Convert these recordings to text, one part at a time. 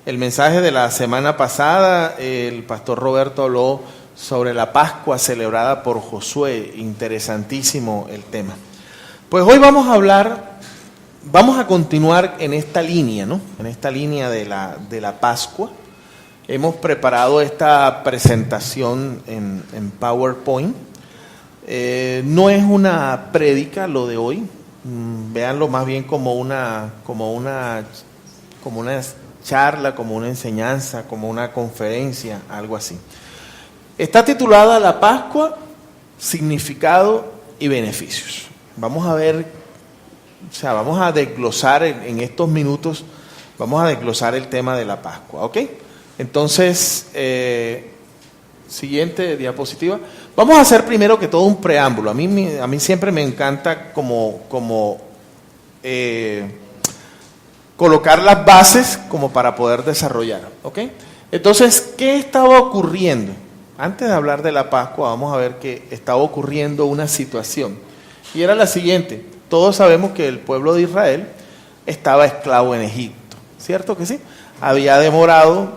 El mensaje de la semana pasada, el pastor Roberto habló sobre la Pascua celebrada por Josué. Interesantísimo el tema. Pues hoy vamos a continuar en esta línea, ¿no? En esta línea de la Pascua. Hemos preparado esta presentación en PowerPoint. No es una prédica lo de hoy. Véanlo más bien como una charla, como una enseñanza, como una conferencia, algo así. Está titulada La Pascua, significado y beneficios. Vamos a ver, vamos a desglosar en estos minutos, vamos a desglosar el tema de la Pascua, ¿ok? Entonces, siguiente diapositiva. Vamos a hacer primero que todo un preámbulo. A mí siempre me encanta colocar las bases como para poder desarrollar, ¿ok? Entonces, ¿qué estaba ocurriendo? Antes de hablar de la Pascua, vamos a ver que estaba ocurriendo una situación. Y era la siguiente. Todos sabemos que el pueblo de Israel estaba esclavo en Egipto, ¿cierto que sí? Había demorado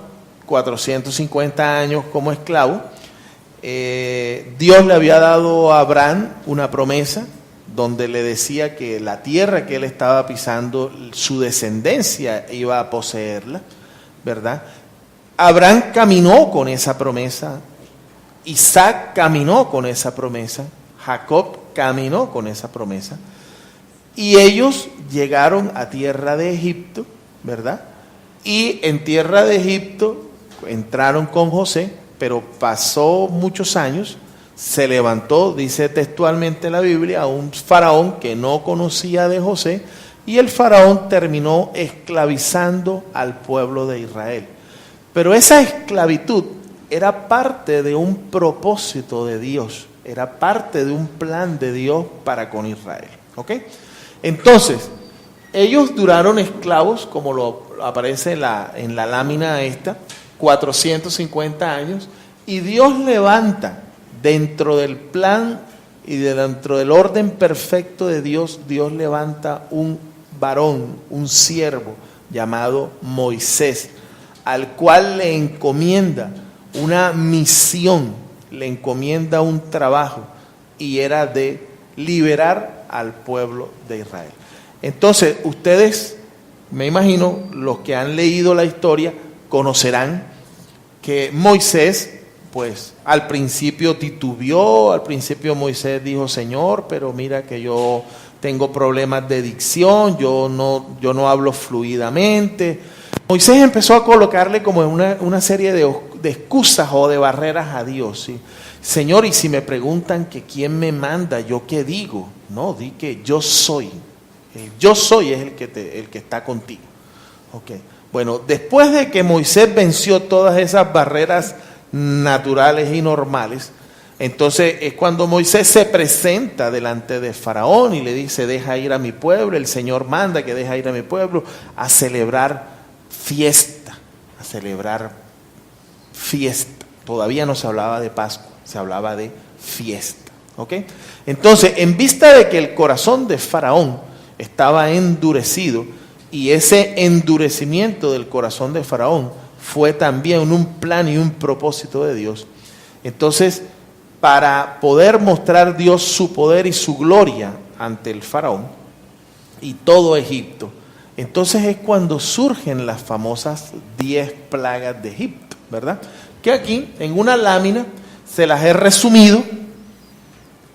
450 años como esclavo. Dios le había dado a Abraham una promesa donde le decía que la tierra que él estaba pisando, su descendencia iba a poseerla, ¿verdad? Abraham caminó con esa promesa, Isaac caminó con esa promesa, Jacob caminó con esa promesa, y ellos llegaron a tierra de Egipto, ¿verdad? Y en tierra de Egipto entraron con José, pero pasó muchos años, se levantó, dice textualmente la Biblia, un faraón que no conocía de José, y el faraón terminó esclavizando al pueblo de Israel. Pero esa esclavitud era parte de un propósito de Dios, era parte de un plan de Dios para con Israel, ¿ok? Entonces, ellos duraron esclavos, como lo aparece en la lámina esta, 450 años, y Dios levanta dentro del plan y dentro del orden perfecto de Dios, Dios levanta un varón, un siervo llamado Moisés, al cual le encomienda una misión, le encomienda un trabajo, y era de liberar al pueblo de Israel. Entonces, ustedes, me imagino, los que han leído la historia, conocerán que Moisés, pues al principio titubeó, al principio Moisés dijo, Señor, pero mira que yo tengo problemas de dicción, yo no hablo fluidamente. Moisés empezó a colocarle como una serie de excusas o de barreras a Dios, ¿sí? Señor, y si me preguntan que quién me manda, ¿yo qué digo? No, di que yo soy. Yo soy es el que está contigo. Okay. Bueno, después de que Moisés venció todas esas barreras naturales y normales, entonces es cuando Moisés se presenta delante de Faraón y le dice, deja ir a mi pueblo, el Señor manda que deja ir a mi pueblo a celebrar fiesta, Todavía no se hablaba de Pascua, se hablaba de fiesta, ¿ok? Entonces, en vista de que el corazón de Faraón estaba endurecido, y ese endurecimiento del corazón de Faraón fue también un plan y un propósito de Dios. Entonces, para poder mostrar Dios su poder y su gloria ante el Faraón y todo Egipto, entonces es cuando surgen las famosas 10 plagas de Egipto, ¿verdad? Que aquí, en una lámina, se las he resumido,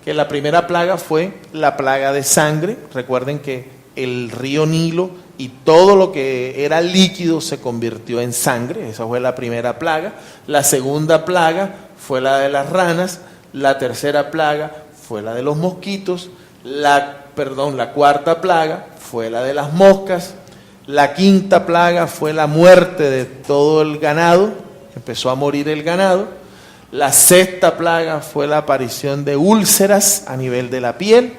que la primera plaga fue la plaga de sangre. Recuerden que el río Nilo y todo lo que era líquido se convirtió en sangre. Esa fue la primera plaga. La segunda plaga fue la de las ranas. La tercera plaga fue la de los mosquitos. La cuarta plaga fue la de las moscas. La quinta plaga fue la muerte de todo el ganado. Empezó a morir el ganado. La sexta plaga fue la aparición de úlceras a nivel de la piel.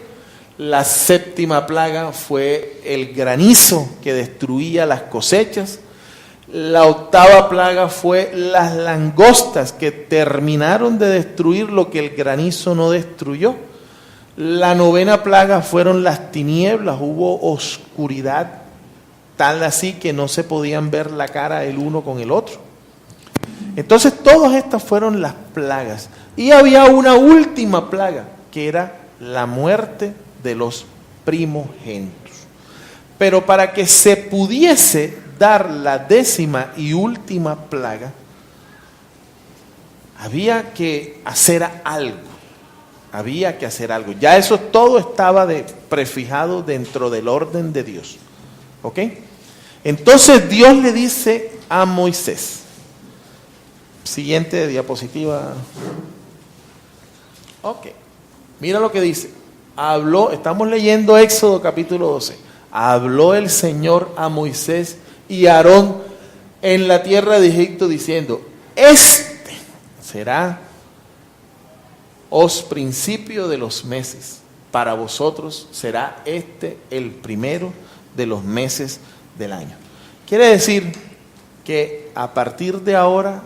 La séptima plaga fue el granizo que destruía las cosechas. La octava plaga fue las langostas que terminaron de destruir lo que el granizo no destruyó. La novena plaga fueron las tinieblas, hubo oscuridad tal así que no se podían ver la cara el uno con el otro. Entonces todas estas fueron las plagas. Y había una última plaga, que era la muerte de los primogénitos. Pero para que se pudiese dar la 10ª y última plaga, había que hacer algo. Había que hacer algo. Ya eso todo estaba prefijado dentro del orden de Dios. ¿Ok? Entonces Dios le dice a Moisés. Siguiente diapositiva. Ok. Mira lo que dice. Estamos leyendo Éxodo capítulo 12. Habló el Señor a Moisés y a Aarón en la tierra de Egipto diciendo: Este será os principio de los meses. Para vosotros será este el primero de los meses del año. Quiere decir que a partir de ahora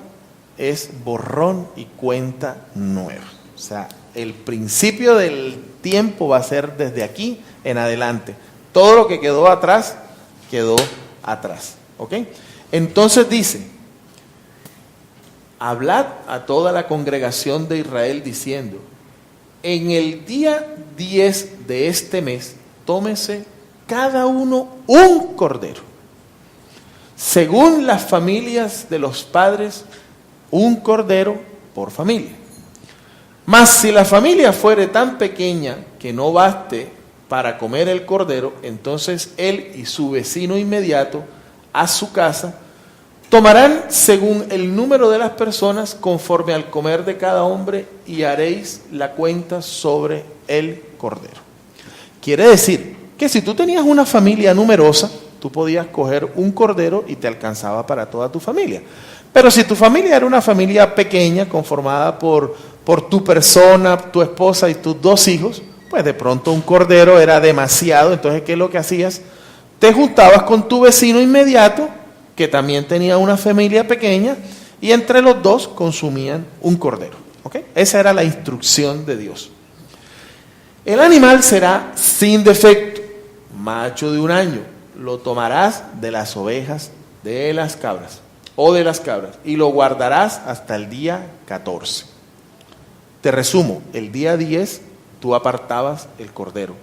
es borrón y cuenta nueva. O sea, el principio del tiempo va a ser desde aquí en adelante. Todo lo que quedó atrás, quedó atrás. ¿Ok? Entonces dice: hablad a toda la congregación de Israel diciendo: en el día 10 de este mes, tómese cada uno un cordero, según las familias de los padres, un cordero por familia. Mas si la familia fuere tan pequeña que no baste para comer el cordero, entonces él y su vecino inmediato a su casa tomarán según el número de las personas conforme al comer de cada hombre y haréis la cuenta sobre el cordero. Quiere decir que si tú tenías una familia numerosa, tú podías coger un cordero y te alcanzaba para toda tu familia. Pero si tu familia era una familia pequeña, conformada por tu persona, tu esposa y tus 2 hijos, pues de pronto un cordero era demasiado. Entonces, ¿qué es lo que hacías? Te juntabas con tu vecino inmediato, que también tenía una familia pequeña, y entre los 2 consumían un cordero. ¿Ok? Esa era la instrucción de Dios. El animal será sin defecto, macho de 1 año. Lo tomarás de las ovejas, de las cabras, y lo guardarás hasta el día 14. Te resumo, el día 10 tú apartabas el cordero,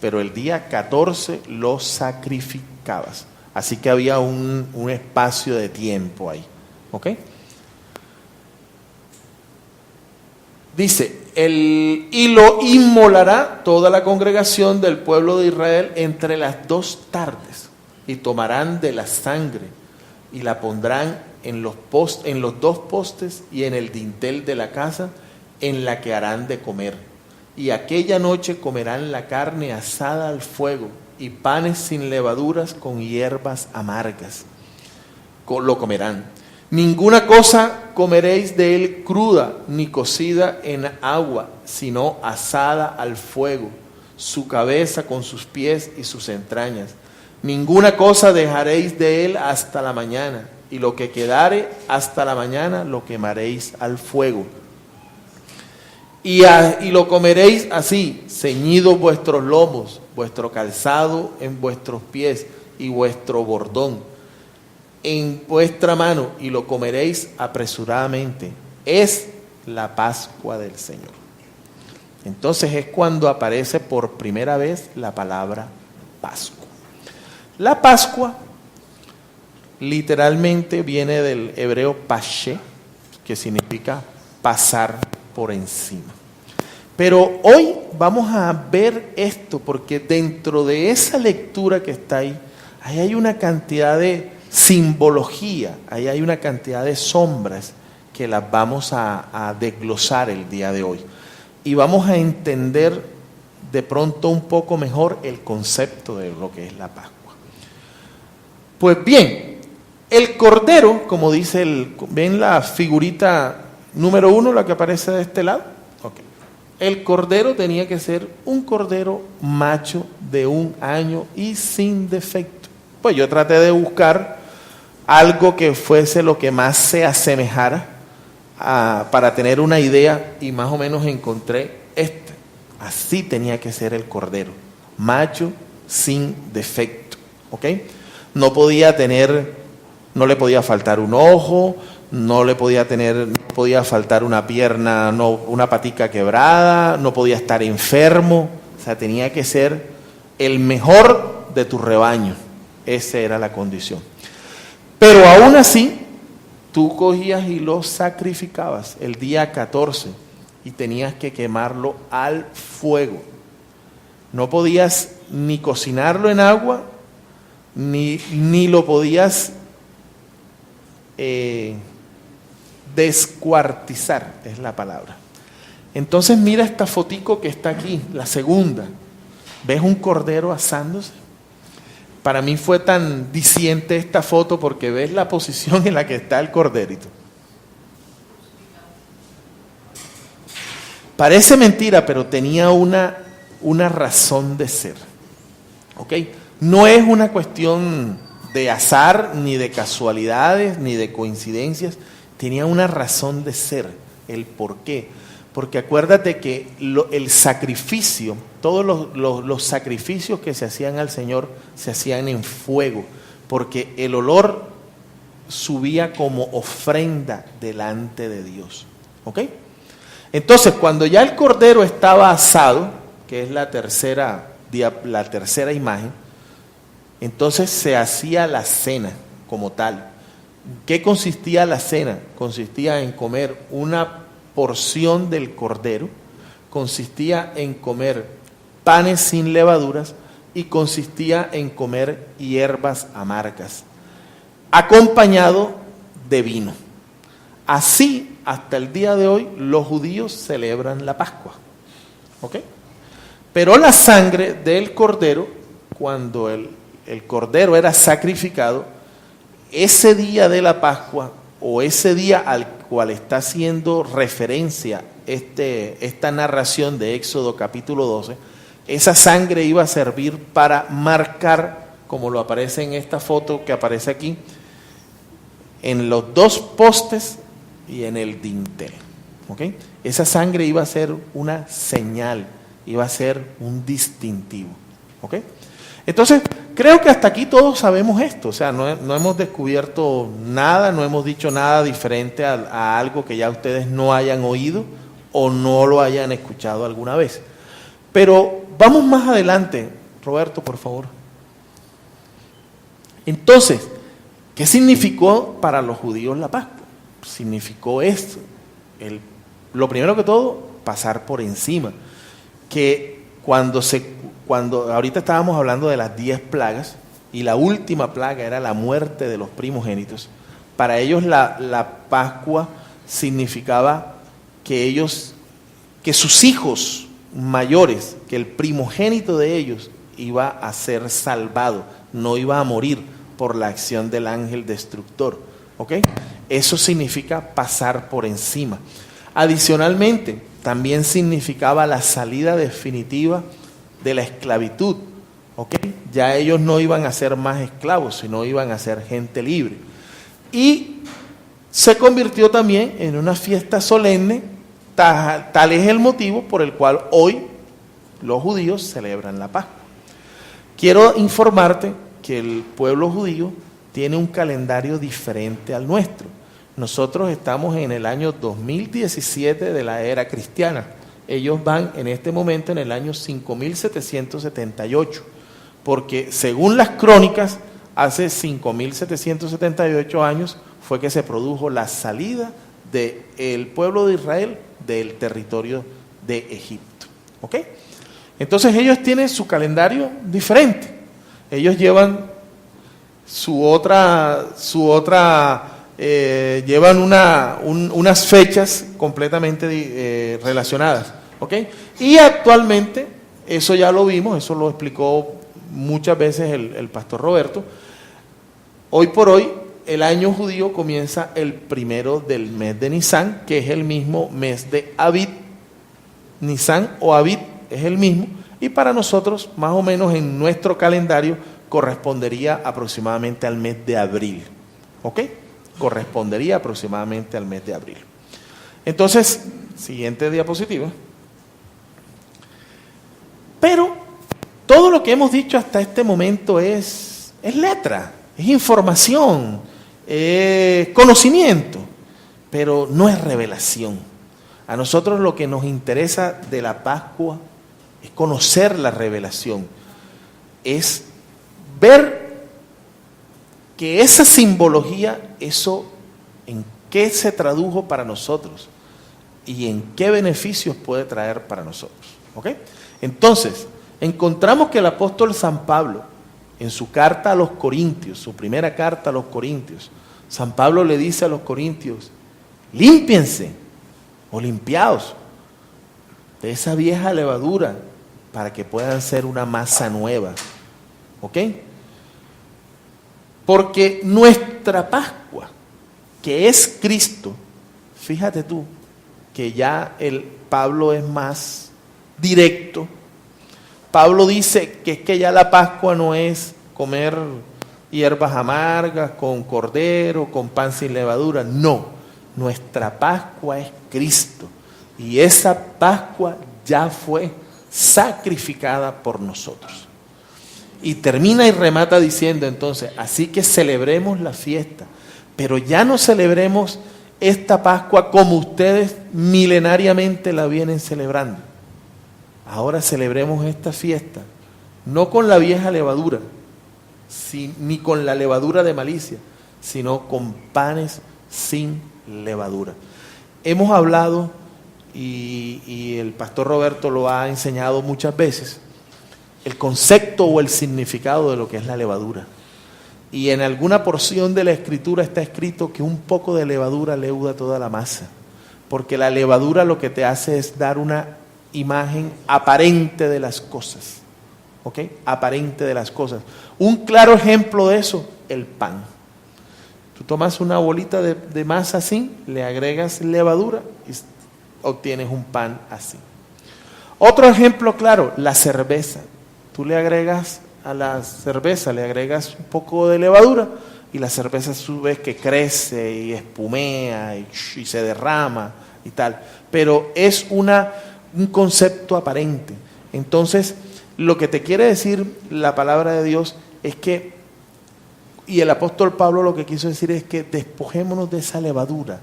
pero el día 14 lo sacrificabas. Así que había un espacio de tiempo ahí. ¿Ok? Dice, y lo inmolará toda la congregación del pueblo de Israel entre las 2 tardes, y tomarán de la sangre, y la pondrán en los 2 postes y en el dintel de la casa en la que harán de comer. Y aquella noche comerán la carne asada al fuego, y panes sin levaduras con hierbas amargas. Lo comerán. Ninguna cosa comeréis de él cruda, ni cocida en agua, sino asada al fuego, su cabeza con sus pies y sus entrañas. Ninguna cosa dejaréis de él hasta la mañana, y lo que quedare hasta la mañana lo quemaréis al fuego. Y lo comeréis así, ceñidos vuestros lomos, vuestro calzado en vuestros pies y vuestro bordón en vuestra mano, y lo comeréis apresuradamente. Es la Pascua del Señor. Entonces es cuando aparece por primera vez la palabra Pascua. La Pascua literalmente viene del hebreo pashe, que significa pasar por encima. Pero hoy vamos a ver esto, porque dentro de esa lectura que está ahí hay una cantidad de simbología, ahí hay una cantidad de sombras que las vamos a desglosar el día de hoy. Y vamos a entender de pronto un poco mejor el concepto de lo que es la Pascua. Pues bien, el cordero, como dice ¿ven la figurita número 1, la que aparece de este lado? Okay. El cordero tenía que ser un cordero macho de 1 año y sin defecto. Pues yo traté de buscar algo que fuese lo que más se asemejara para tener una idea, y más o menos encontré este. Así tenía que ser el cordero, macho sin defecto. ¿Ok? no podía tener, no le podía faltar un ojo, no podía faltar una pierna, no, una patica quebrada, no podía estar enfermo, o sea, tenía que ser el mejor de tu rebaño. Esa era la condición. Pero aún así, tú cogías y lo sacrificabas el día 14 y tenías que quemarlo al fuego. No podías ni cocinarlo en agua, ni lo podías descuartizar, es la palabra. Entonces mira esta fotico que está aquí, la segunda. ¿Ves un cordero asándose? Para mí fue tan diciente esta foto porque ves la posición en la que está el corderito. Parece mentira, pero tenía una razón de ser. ¿Ok? No es una cuestión de azar, ni de casualidades, ni de coincidencias. Tenía una razón de ser, el por qué. Porque acuérdate que el sacrificio, todos los sacrificios que se hacían al Señor, se hacían en fuego, porque el olor subía como ofrenda delante de Dios. ¿Ok? Entonces, cuando ya el cordero estaba asado, que es la tercera imagen, entonces se hacía la cena como tal. ¿Qué consistía la cena? Consistía en comer una porción del cordero, consistía en comer panes sin levaduras y consistía en comer hierbas amargas, acompañado de vino. Así, hasta el día de hoy, los judíos celebran la Pascua. ¿Ok? Pero la sangre del cordero, cuando el cordero era sacrificado, ese día de la Pascua, o ese día al cual está haciendo referencia esta narración de Éxodo capítulo 12, esa sangre iba a servir para marcar, como lo aparece en esta foto que aparece aquí, en los dos postes y en el dintel. ¿Okay? Esa sangre iba a ser una señal, iba a ser un distintivo. ¿Okay? Entonces, creo que hasta aquí todos sabemos esto, o sea, no hemos descubierto nada, no hemos dicho nada diferente a algo que ya ustedes no hayan oído o no lo hayan escuchado alguna vez. Pero vamos más adelante, Roberto, por favor. Entonces, ¿qué significó para los judíos la Pascua? Significó esto, lo primero que todo, pasar por encima, que cuando ahorita estábamos hablando de las 10 plagas, y la última plaga era la muerte de los primogénitos, para ellos la Pascua significaba que sus hijos mayores, que el primogénito de ellos iba a ser salvado, no iba a morir por la acción del ángel destructor. ¿Ok? Eso significa pasar por encima. Adicionalmente, también significaba la salida definitiva de la esclavitud. ¿Ok? Ya ellos no iban a ser más esclavos, sino iban a ser gente libre. Y se convirtió también en una fiesta solemne, tal es el motivo por el cual hoy los judíos celebran la Pascua. Quiero informarte que el pueblo judío tiene un calendario diferente al nuestro. Nosotros estamos en el año 2017 de la era cristiana. Ellos van en este momento en el año 5778, porque según las crónicas, hace 5778 años fue que se produjo la salida del pueblo de Israel del territorio de Egipto. ¿Ok? Entonces ellos tienen su calendario diferente. Ellos llevan llevan unas fechas completamente relacionadas. ¿Ok? Y actualmente, eso ya lo vimos, eso lo explicó muchas veces el pastor Roberto. Hoy por hoy, el año judío comienza el 1 del mes de Nisan, que es el mismo mes de Abid. Nisan o Abid es el mismo, y para nosotros, más o menos en nuestro calendario, correspondería aproximadamente al mes de abril. ¿Ok? Correspondería aproximadamente al mes de abril. Entonces, siguiente diapositiva. Pero todo lo que hemos dicho hasta este momento es letra. es información, es conocimiento, pero no es revelación. A nosotros lo que nos interesa de la Pascua es conocer la revelación, es ver que esa simbología, eso en qué se tradujo para nosotros y en qué beneficios puede traer para nosotros. ¿Ok? Entonces, encontramos que el apóstol San Pablo, en su carta a los Corintios, su primera carta a los Corintios, San Pablo le dice a los corintios: límpiense o limpiaos de esa vieja levadura para que puedan ser una masa nueva. ¿Ok? Porque nuestra Pascua, que es Cristo, fíjate tú, que ya el Pablo es más directo. Pablo dice que es que ya la Pascua no es comer hierbas amargas con cordero, con pan sin levadura. No, nuestra Pascua es Cristo. Y esa Pascua ya fue sacrificada por nosotros. Y termina y remata diciendo entonces: así que celebremos la fiesta, pero ya no celebremos esta Pascua como ustedes milenariamente la vienen celebrando. Ahora celebremos esta fiesta, no con la vieja levadura, ni con la levadura de malicia, sino con panes sin levadura. Hemos hablado, y el pastor Roberto lo ha enseñado muchas veces, el concepto o el significado de lo que es la levadura. Y en alguna porción de la Escritura está escrito que un poco de levadura leuda toda la masa, porque la levadura lo que te hace es dar una imagen aparente de las cosas. ¿Ok? Aparente de las cosas. Un claro ejemplo de eso, el pan. Tú tomas una bolita de masa así, le agregas levadura y obtienes un pan así. Otro ejemplo claro, la cerveza. Tú le agregas a la cerveza, le agregas un poco de levadura y la cerveza tú ves que crece y espumea y se derrama y tal. Pero es un concepto aparente. Entonces, lo que te quiere decir la palabra de Dios es que, y el apóstol Pablo lo que quiso decir es que despojémonos de esa levadura,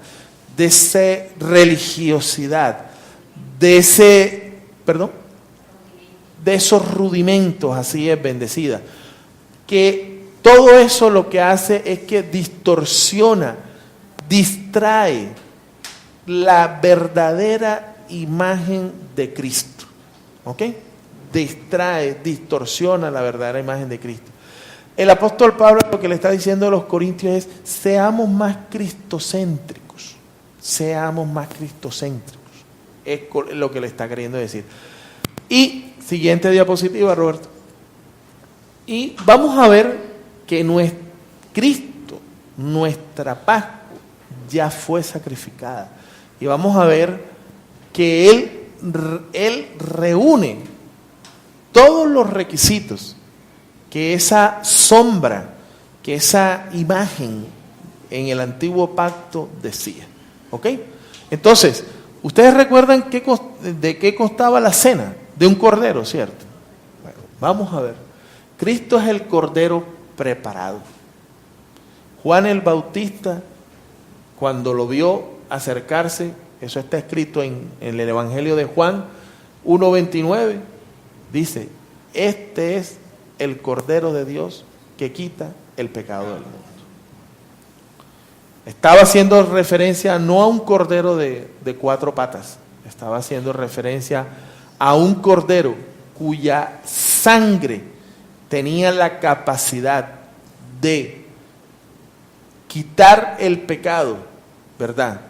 de esa religiosidad, de esos rudimentos, así es, bendecida. Que todo eso lo que hace es que distorsiona, distrae la verdadera imagen de Cristo. ¿Ok? Distrae, distorsiona la verdadera imagen de Cristo. El apóstol Pablo lo que le está diciendo a los corintios es: seamos más cristocéntricos. Seamos más cristocéntricos. Es lo que le está queriendo decir. Y siguiente diapositiva, Roberto. Y vamos a ver que Cristo, nuestra Pascua, ya fue sacrificada. Y vamos a ver que Él reúne todos los requisitos que esa sombra, que esa imagen en el antiguo pacto decía. ¿Ok? Entonces, ¿ustedes recuerdan de qué costaba la cena? De un cordero, ¿cierto? Bueno, vamos a ver. Cristo es el cordero preparado. Juan el Bautista, cuando lo vio acercarse, eso está escrito en el Evangelio de Juan 1:29, dice: este es el Cordero de Dios que quita el pecado del mundo. Estaba haciendo referencia no a un cordero de 4 patas, estaba haciendo referencia a un cordero cuya sangre tenía la capacidad de quitar el pecado, ¿verdad?,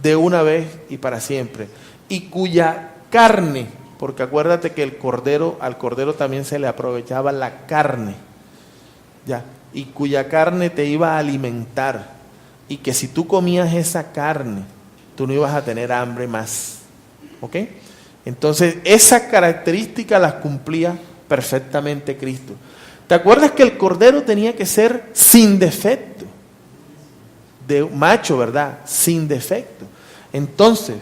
de una vez y para siempre, y cuya carne, porque acuérdate que al cordero también se le aprovechaba la carne, ¿ya?, y cuya carne te iba a alimentar, y que si tú comías esa carne, tú no ibas a tener hambre más. ¿Ok? Entonces, esa característica las cumplía perfectamente Cristo. ¿Te acuerdas que el cordero tenía que ser sin defecto? De macho, ¿verdad? Sin defecto. Entonces,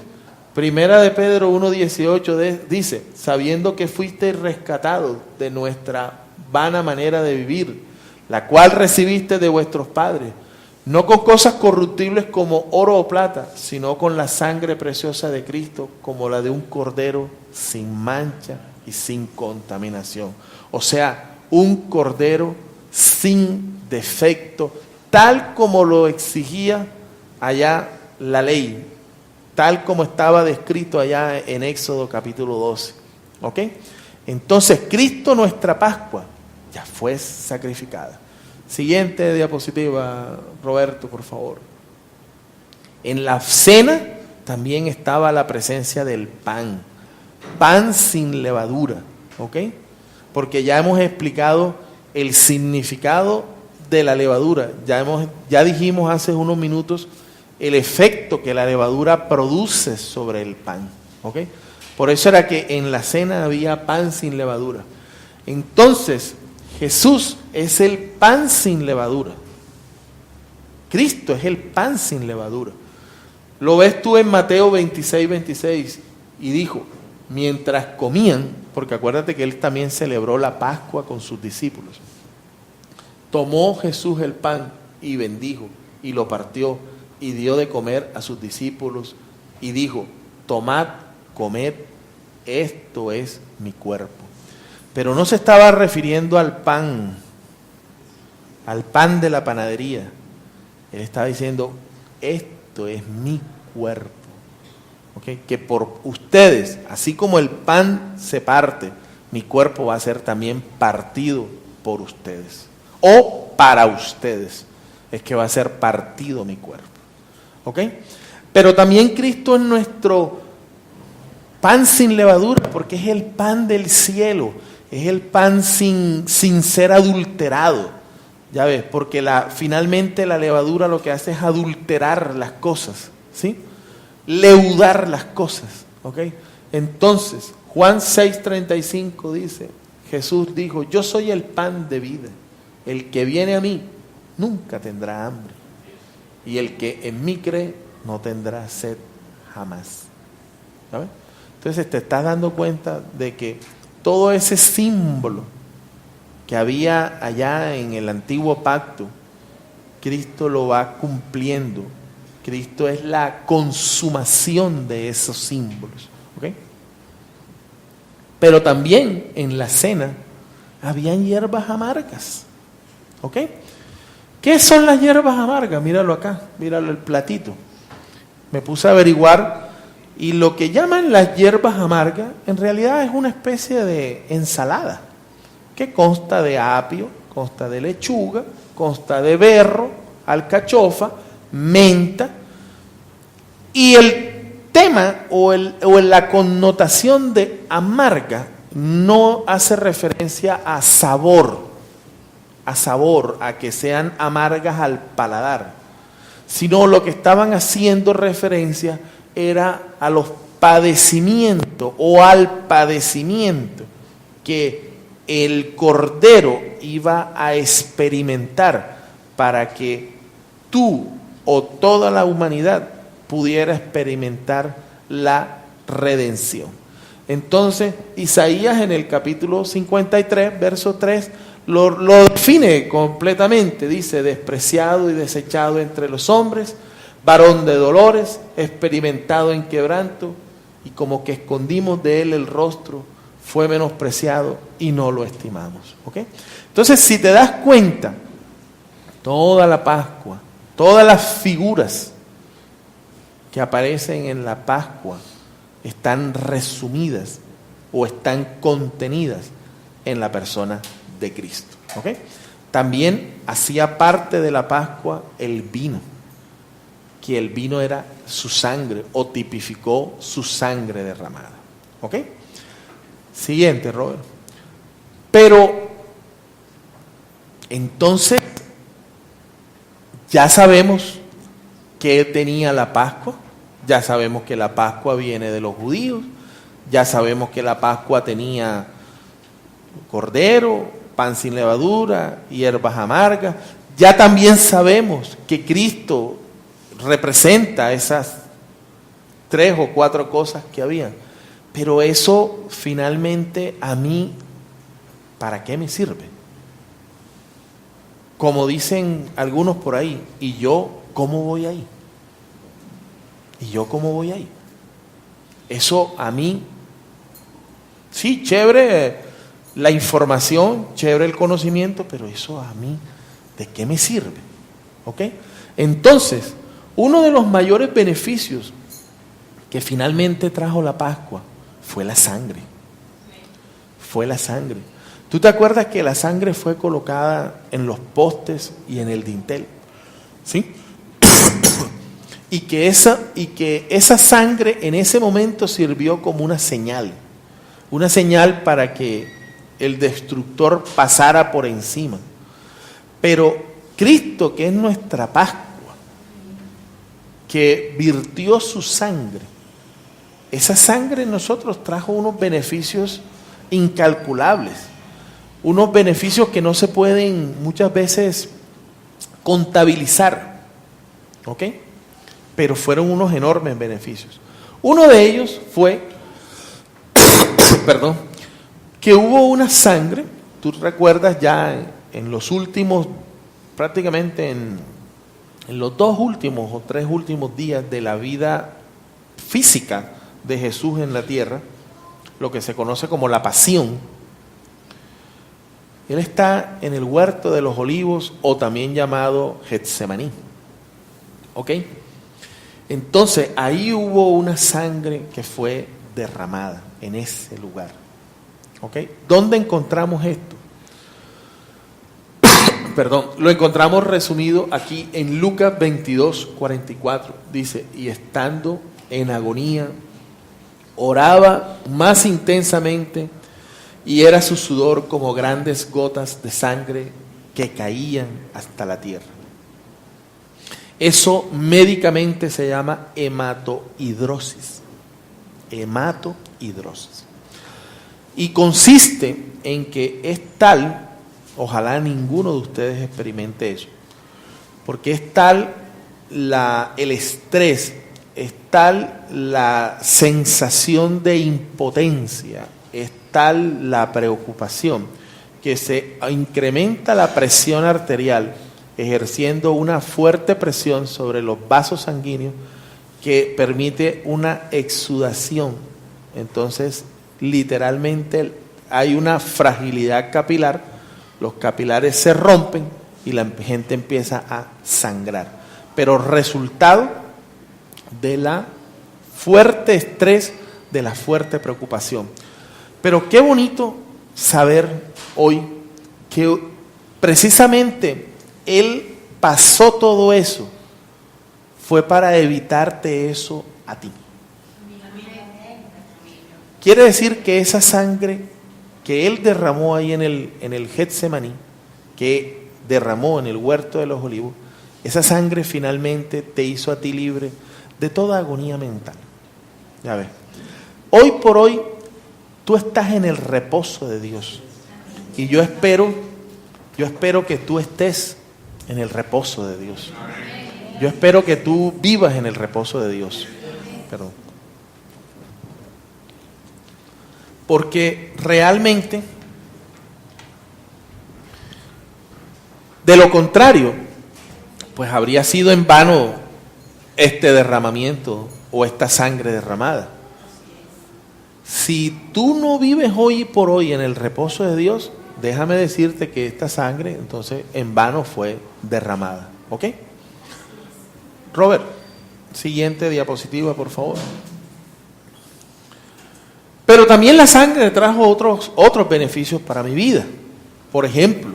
Primera de Pedro 1:18 dice: sabiendo que fuiste rescatados de nuestra vana manera de vivir, la cual recibiste de vuestros padres, no con cosas corruptibles como oro o plata, sino con la sangre preciosa de Cristo, como la de un cordero sin mancha y sin contaminación. O sea, un cordero sin defecto, tal como lo exigía allá la ley, tal como estaba descrito allá en Éxodo capítulo 12. ¿Ok? Entonces, Cristo, nuestra Pascua, ya fue sacrificada. Siguiente diapositiva, Roberto, por favor. En la cena también estaba la presencia del pan. Pan sin levadura. ¿Ok? Porque ya hemos explicado el significado de la levadura. Ya dijimos hace unos minutos el efecto que la levadura produce sobre el pan. ¿Ok? Por eso era que en la cena había pan sin levadura. Entonces, Jesús es el pan sin levadura. Cristo es el pan sin levadura. Lo ves tú en Mateo 26, y dijo, mientras comían, porque acuérdate que él también celebró la Pascua con sus discípulos, tomó Jesús el pan y bendijo y lo partió y dio de comer a sus discípulos y dijo, tomad, comed, esto es mi cuerpo. Pero no se estaba refiriendo al pan de la panadería. Él estaba diciendo, esto es mi cuerpo. ¿Okay? Que por ustedes, así como el pan se parte, mi cuerpo va a ser también partido por ustedes. O para ustedes es que va a ser partido mi cuerpo. ¿Ok? Pero también Cristo es nuestro pan sin levadura, porque es el pan del cielo. Es el pan sin ser adulterado. Ya ves, porque finalmente la levadura lo que hace es adulterar las cosas, ¿sí? Leudar las cosas, ¿ok? Entonces, Juan 6:35 dice, Jesús dijo, yo soy el pan de vida. El que viene a mí nunca tendrá hambre. Y el que en mí cree no tendrá sed jamás. ¿Sabes? Entonces te estás dando cuenta de que todo ese símbolo que había allá en el antiguo pacto, Cristo lo va cumpliendo. Cristo es la consumación de esos símbolos. ¿Okay? Pero también en la cena habían hierbas amargas. ¿Ok? ¿Qué son las hierbas amargas? Míralo acá, míralo el platito. Me puse a averiguar y lo que llaman las hierbas amargas en realidad es una especie de ensalada que consta de apio, consta de lechuga, consta de berro, alcachofa, menta. Y el tema o la connotación de amarga no hace referencia a sabor, a que sean amargas al paladar, sino lo que estaban haciendo referencia era a los padecimientos o al padecimiento que el Cordero iba a experimentar para que tú o toda la humanidad pudiera experimentar la redención. Entonces, Isaías en el capítulo 53, verso 3, lo define completamente. Dice, despreciado y desechado entre los hombres, varón de dolores, experimentado en quebranto, y como que escondimos de él el rostro, fue menospreciado y no lo estimamos. ¿Ok? Entonces, si te das cuenta, toda la Pascua, todas las figuras que aparecen en la Pascua están resumidas o están contenidas en la persona de Cristo. ¿Ok? También hacía parte de la Pascua el vino, que el vino era su sangre o tipificó su sangre derramada. ¿Ok? Siguiente, Robert. Pero entonces ya sabemos qué tenía la Pascua, ya sabemos que la Pascua viene de los judíos, ya sabemos que la Pascua tenía cordero, pan sin levadura, hierbas amargas. Ya también sabemos que Cristo representa esas 3 o 4 cosas que habían. Pero eso finalmente a mí, ¿para qué me sirve? como dicen algunos por ahí, ¿y yo cómo voy ahí? ¿Y yo cómo voy ahí? Eso a mí, sí, chévere la información, chévere el conocimiento, pero eso a mí, ¿de qué me sirve? ¿Ok? Entonces, uno de los mayores beneficios que finalmente trajo la Pascua fue la sangre. Fue la sangre. ¿Tú te acuerdas que la sangre fue colocada en los postes y en el dintel? ¿Sí? y que esa sangre en ese momento sirvió como una señal para que el destructor pasara por encima. Pero Cristo, que es nuestra Pascua, que virtió su sangre, esa sangre en nosotros trajo unos beneficios incalculables, unos beneficios que no se pueden muchas veces contabilizar, ¿ok? Pero fueron unos enormes beneficios. Uno de ellos fue, perdón, que hubo una sangre, tú recuerdas ya en los últimos, prácticamente en los 2 últimos o 3 últimos días de la vida física de Jesús en la tierra, lo que se conoce como la pasión. Él está en el huerto de los olivos, o también llamado Getsemaní. ¿Ok? Entonces, ahí hubo una sangre que fue derramada en ese lugar. ¿Ok? ¿Dónde encontramos esto? Perdón, lo encontramos resumido aquí en Lucas 22:44. Dice, y estando en agonía, oraba más intensamente, y era su sudor como grandes gotas de sangre que caían hasta la tierra. Eso médicamente se llama hematohidrosis. Hematohidrosis. Y consiste en que es tal, ojalá ninguno de ustedes experimente eso, porque es tal el estrés, es tal la sensación de impotencia, es tal la preocupación, que se incrementa la presión arterial, ejerciendo una fuerte presión sobre los vasos sanguíneos que permite una exudación. Entonces, literalmente hay una fragilidad capilar, los capilares se rompen y la gente empieza a sangrar. Pero resultado de la fuerte estrés, de la fuerte preocupación. Pero qué bonito saber hoy que precisamente Él pasó todo eso, fue para evitarte eso a ti. Quiere decir que esa sangre que Él derramó ahí en el Getsemaní, que derramó en el huerto de los olivos, esa sangre finalmente te hizo a ti libre de toda agonía mental. Ya ves, hoy por hoy tú estás en el reposo de Dios, y yo espero que tú estés en el reposo de Dios. Yo espero que tú vivas en el reposo de Dios. Perdón. Porque realmente, de lo contrario, pues habría sido en vano este derramamiento o esta sangre derramada. Si tú no vives hoy por hoy en el reposo de Dios, déjame decirte que esta sangre entonces en vano fue derramada. ¿Ok? Robert, siguiente diapositiva, por favor. Pero también la sangre trajo otros beneficios para mi vida. Por ejemplo,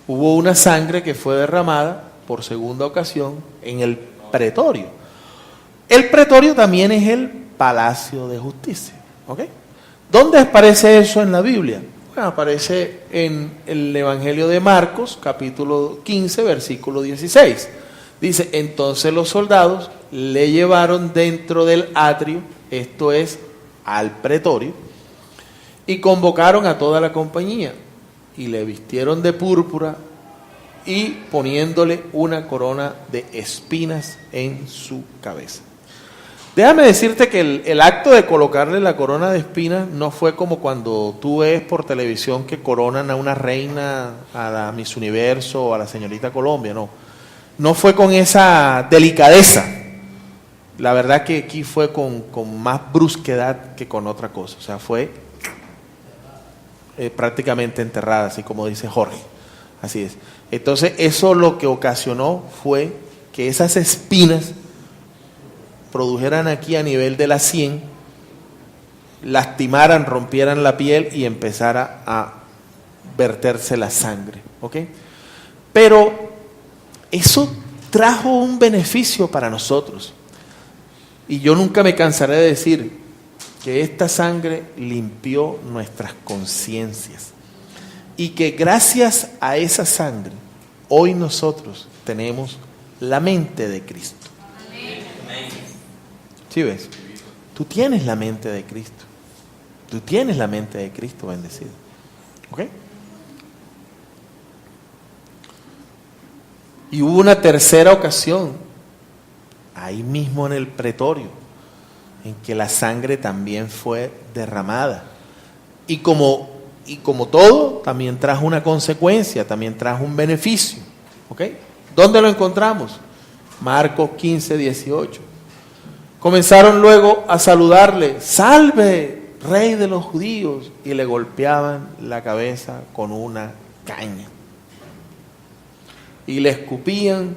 hubo una sangre que fue derramada por segunda ocasión en el pretorio. El pretorio también es el palacio de justicia. ¿Ok? ¿Dónde aparece eso en la Biblia? Bueno, aparece en el Evangelio de Marcos, capítulo 15, versículo 16. Dice, entonces los soldados le llevaron dentro del atrio, esto es, al pretorio, y convocaron a toda la compañía, y le vistieron de púrpura, y poniéndole una corona de espinas en su cabeza. Déjame decirte que el acto de colocarle la corona de espinas no fue como cuando tú ves por televisión que coronan a una reina, a la Miss Universo o a la señorita Colombia, no. No fue con esa delicadeza. La verdad que aquí fue con más brusquedad que con otra cosa. O sea, fue prácticamente enterrada, así como dice Jorge. Así es. Entonces, eso lo que ocasionó fue que esas espinas produjeran aquí a nivel de la sien, lastimaran, rompieran la piel y empezara a verterse la sangre. ¿Ok? Pero eso trajo un beneficio para nosotros. Y yo nunca me cansaré de decir que esta sangre limpió nuestras conciencias. Y que gracias a esa sangre, hoy nosotros tenemos la mente de Cristo. ¿Sí ves? Tú tienes la mente de Cristo. Tú tienes la mente de Cristo bendecido. ¿Ok? Y hubo una tercera ocasión, ahí mismo en el pretorio, en que la sangre también fue derramada. Y como todo, también trajo una consecuencia, también trajo un beneficio. ¿Ok? ¿Dónde lo encontramos? Marcos 15, 18. Comenzaron luego a saludarle, salve, rey de los judíos, y le golpeaban la cabeza con una caña. Y le escupían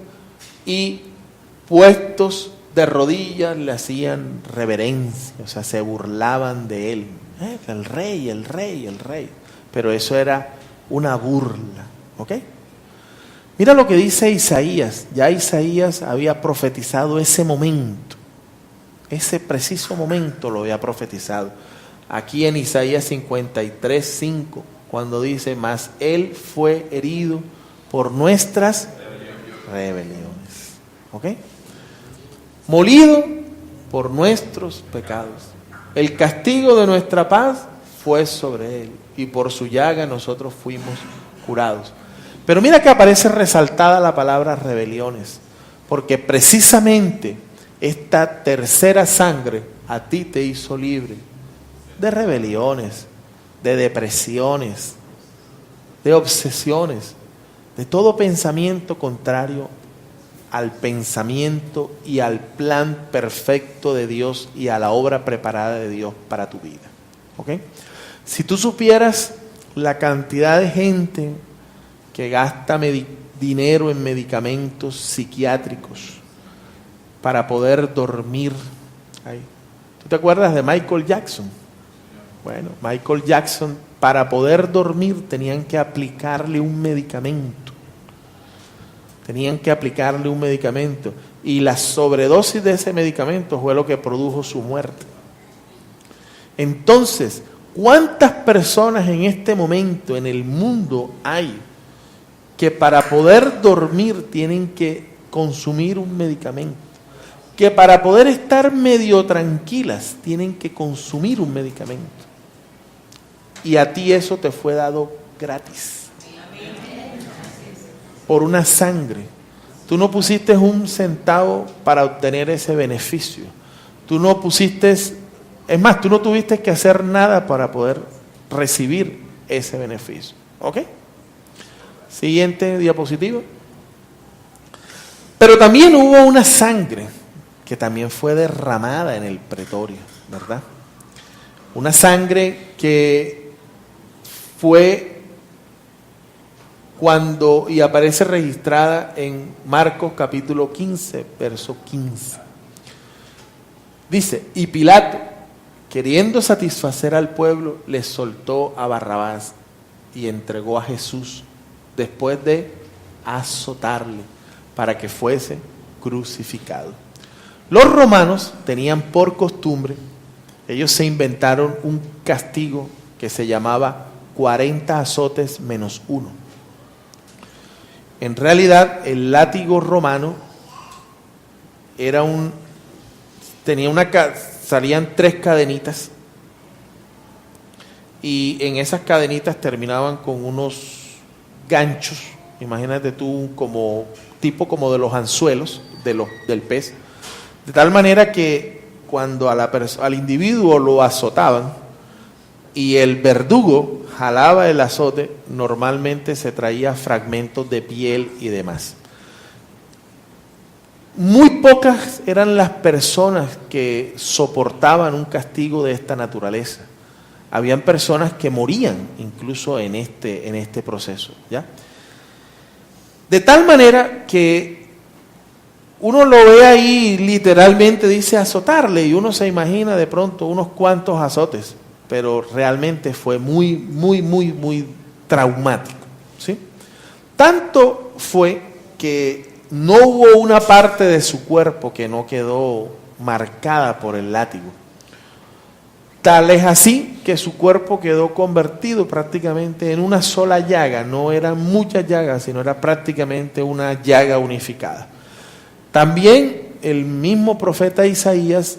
y puestos de rodillas le hacían reverencia, o sea, se burlaban de él. El rey, el rey, el rey. Pero eso era una burla, ¿ok? Mira lo que dice Isaías. Ya Isaías había profetizado ese momento. Ese preciso momento lo había profetizado. Aquí en Isaías 53, 5, cuando dice, mas él fue herido por nuestras rebeliones. ¿Ok? Molido por nuestros pecados. El castigo de nuestra paz fue sobre él, y por su llaga nosotros fuimos curados. Pero mira que aparece resaltada la palabra rebeliones, porque precisamente esta tercera sangre a ti te hizo libre de rebeliones, de depresiones, de obsesiones, de todo pensamiento contrario al pensamiento y al plan perfecto de Dios y a la obra preparada de Dios para tu vida. ¿Ok? Si tú supieras la cantidad de gente que gasta dinero en medicamentos psiquiátricos para poder dormir. ¿Tú te acuerdas de Michael Jackson? Bueno, Michael Jackson, para poder dormir tenían que aplicarle un medicamento. Y la sobredosis de ese medicamento fue lo que produjo su muerte. Entonces, ¿cuántas personas en este momento en el mundo hay que para poder dormir tienen que consumir un medicamento? Que para poder estar medio tranquilas tienen que consumir un medicamento. Y a ti eso te fue dado gratis. Por una sangre. Tú no pusiste un centavo para obtener ese beneficio. Tú no pusiste, es más, tú no tuviste que hacer nada para poder recibir ese beneficio. ¿Ok? Siguiente diapositiva. Pero también hubo una sangre que también fue derramada en el pretorio, ¿verdad? Una sangre que fue cuando, y aparece registrada en Marcos capítulo 15, verso 15. Dice, y Pilato, queriendo satisfacer al pueblo, le soltó a Barrabás y entregó a Jesús después de azotarle para que fuese crucificado. Los romanos tenían por costumbre, ellos se inventaron un castigo que se llamaba 40 azotes menos 1. En realidad, el látigo romano era salían 3 cadenitas y en esas cadenitas terminaban con unos ganchos, imagínate tú tipo como de los anzuelos del pez, de tal manera que cuando al individuo lo azotaban y el verdugo jalaba el azote, normalmente se traía fragmentos de piel y demás. Muy pocas eran las personas que soportaban un castigo de esta naturaleza. Habían personas que morían incluso en este proceso, ¿ya? De tal manera que uno lo ve ahí literalmente, dice azotarle, y uno se imagina de pronto unos cuantos azotes, pero realmente fue muy, muy, muy, muy traumático, ¿sí? Tanto fue que no hubo una parte de su cuerpo que no quedó marcada por el látigo. Tal es así que su cuerpo quedó convertido prácticamente en una sola llaga. No eran muchas llagas, sino era prácticamente una llaga unificada. También el mismo profeta Isaías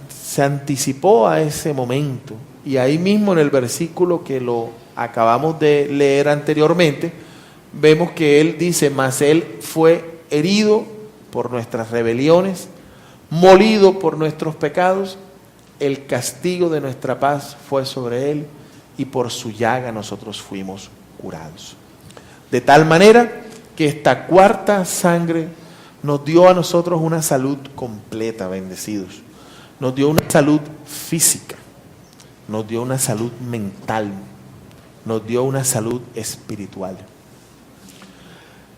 se anticipó a ese momento. Y ahí mismo en el versículo que lo acabamos de leer anteriormente, vemos que él dice, mas él fue herido por nuestras rebeliones, molido por nuestros pecados, el castigo de nuestra paz fue sobre él y por su llaga nosotros fuimos curados. De tal manera que esta cuarta sangre nos dio a nosotros una salud completa, bendecidos. Nos dio una salud física, nos dio una salud mental, nos dio una salud espiritual.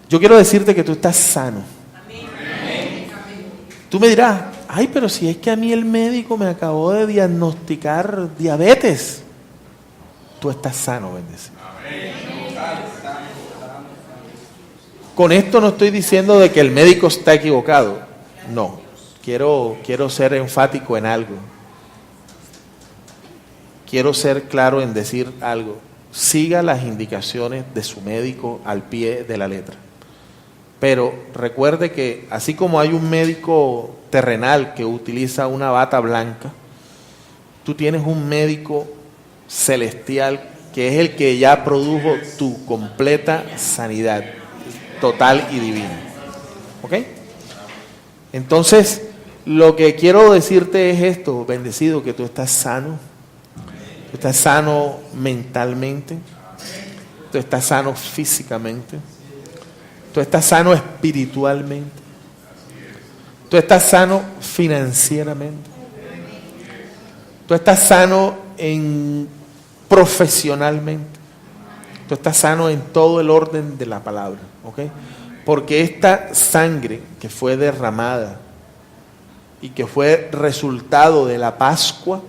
Yo quiero decirte que tú estás sano. Tú me dirás, ay, pero si es que a mí el médico me acabó de diagnosticar diabetes. Tú estás sano, bendecido. Con esto no estoy diciendo de que el médico está equivocado. No, quiero ser enfático en algo. Quiero ser claro en decir algo. Siga las indicaciones de su médico al pie de la letra. Pero recuerde que así como hay un médico terrenal que utiliza una bata blanca, tú tienes un médico celestial que es el que ya produjo tu completa sanidad total y divina. ¿Ok? Entonces, lo que quiero decirte es esto, bendecido, que tú estás sano mentalmente, tú estás sano físicamente, tú estás sano espiritualmente, tú estás sano financieramente, tú estás sano profesionalmente, tú estás sano en todo el orden de la palabra, ¿ok? Porque esta sangre que fue derramada y que fue resultado de la Pascua,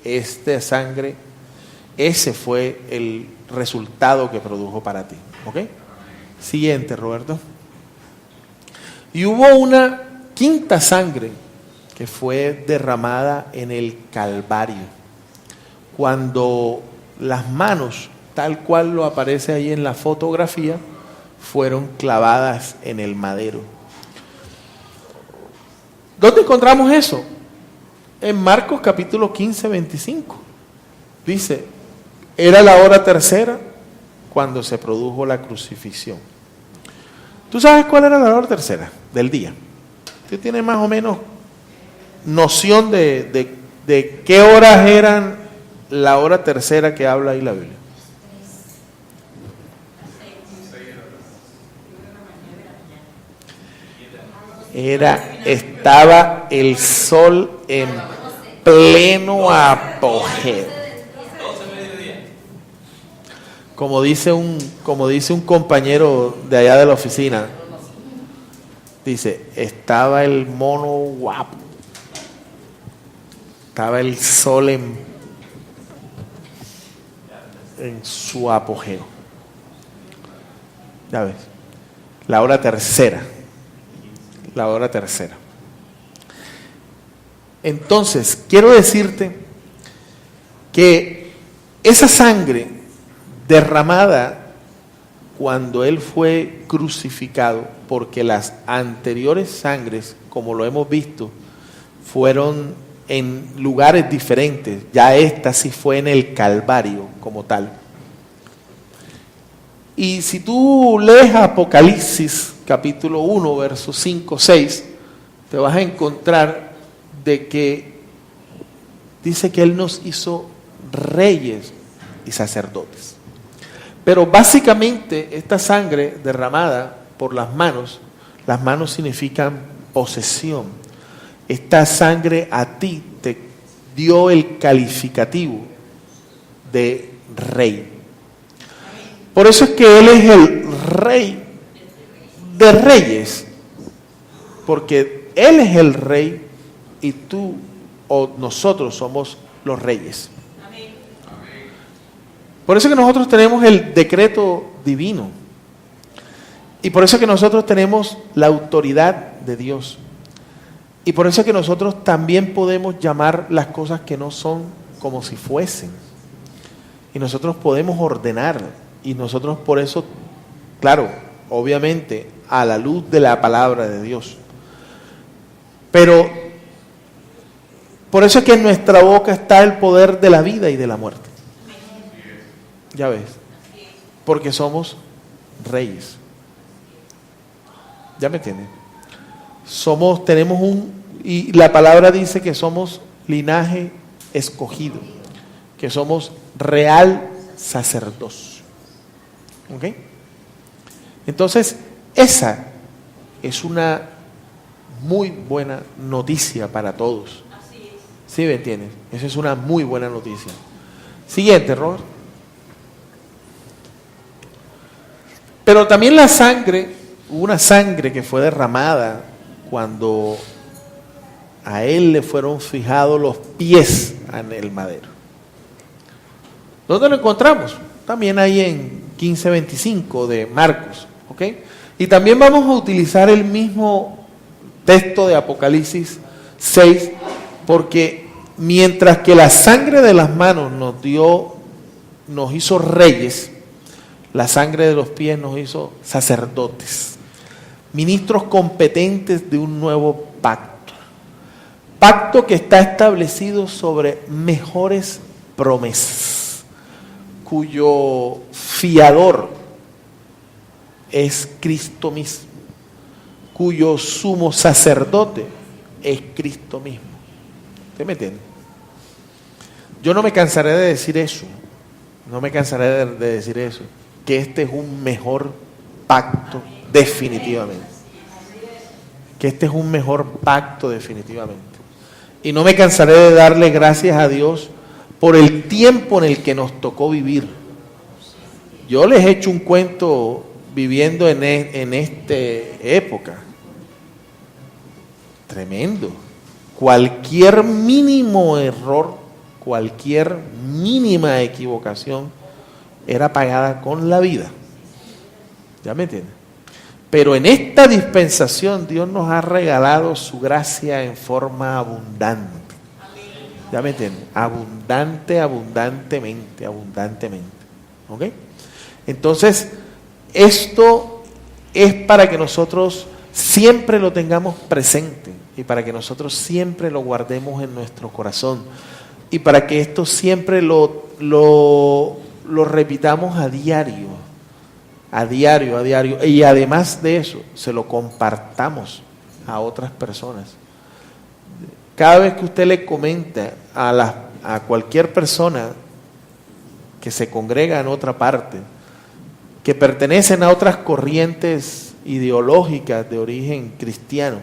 esta sangre, ese fue el resultado que produjo para ti, ¿ok? Siguiente, Roberto. Y hubo una quinta sangre que fue derramada en el Calvario, cuando las manos, tal cual lo aparece ahí en la fotografía, fueron clavadas en el madero. ¿Dónde encontramos eso? En Marcos capítulo 15, 25. Dice, era la hora tercera cuando se produjo la crucifixión. ¿Tú sabes cuál era la hora tercera del día? ¿Usted tiene más o menos noción de qué horas eran la hora tercera que habla ahí la Biblia? Estaba el sol en pleno apogeo. Como dice un compañero de allá de la oficina, dice, estaba el mono guapo, estaba el sol en su apogeo. Ya ves, la hora tercera. Entonces, quiero decirte que esa sangre derramada cuando él fue crucificado, porque las anteriores sangres, como lo hemos visto, fueron en lugares diferentes, ya esta sí fue en el Calvario como tal. Y si tú lees Apocalipsis capítulo 1, versos 5, 6, te vas a encontrar de que dice que Él nos hizo reyes y sacerdotes. Pero básicamente esta sangre derramada por las manos significan posesión. Esta sangre a ti te dio el calificativo de rey. Por eso es que Él es el rey de reyes, porque Él es el rey y tú o nosotros somos los reyes. Por eso es que nosotros tenemos el decreto divino y por eso es que nosotros tenemos la autoridad de Dios y por eso es que nosotros también podemos llamar las cosas que no son como si fuesen y nosotros podemos ordenar y nosotros por eso, claro, obviamente a la luz de la palabra de Dios, pero por eso es que en nuestra boca está el poder de la vida y de la muerte. Ya ves, porque somos reyes. ¿Ya me entienden? Y la palabra dice que somos linaje escogido, que somos real sacerdocio. ¿Ok? Entonces, esa es una muy buena noticia para todos. ¿Sí me entiendes? Esa es una muy buena noticia. Siguiente, Robert. Pero también la sangre, hubo una sangre que fue derramada cuando a Él le fueron fijados los pies en el madero. ¿Dónde lo encontramos? También ahí en 15:25 de Marcos. ¿Ok? Y también vamos a utilizar el mismo texto de Apocalipsis 6, porque mientras que la sangre de las manos nos hizo reyes, la sangre de los pies nos hizo sacerdotes, ministros competentes de un nuevo pacto. Pacto que está establecido sobre mejores promesas, cuyo fiador es Cristo mismo, cuyo sumo sacerdote es Cristo mismo. ¿Usted me entiende? Yo no me cansaré de decir eso, de decir eso, que este es un mejor pacto definitivamente. Que este es un mejor pacto definitivamente. Y no me cansaré de darle gracias a Dios por el tiempo en el que nos tocó vivir. Yo les he hecho un cuento viviendo en esta época. Tremendo. Cualquier mínimo error, cualquier mínima equivocación era pagada con la vida. ¿Ya me entienden? Pero en esta dispensación Dios nos ha regalado su gracia en forma abundante. ¿Ya me entienden? Abundantemente. ¿Ok? Entonces, esto es para que nosotros siempre lo tengamos presente y para que nosotros siempre lo guardemos en nuestro corazón y para que esto siempre lo repitamos a diario y además de eso se lo compartamos a otras personas. Cada vez que usted le comenta a cualquier persona que se congrega en otra parte, que pertenecen a otras corrientes ideológicas de origen cristiano,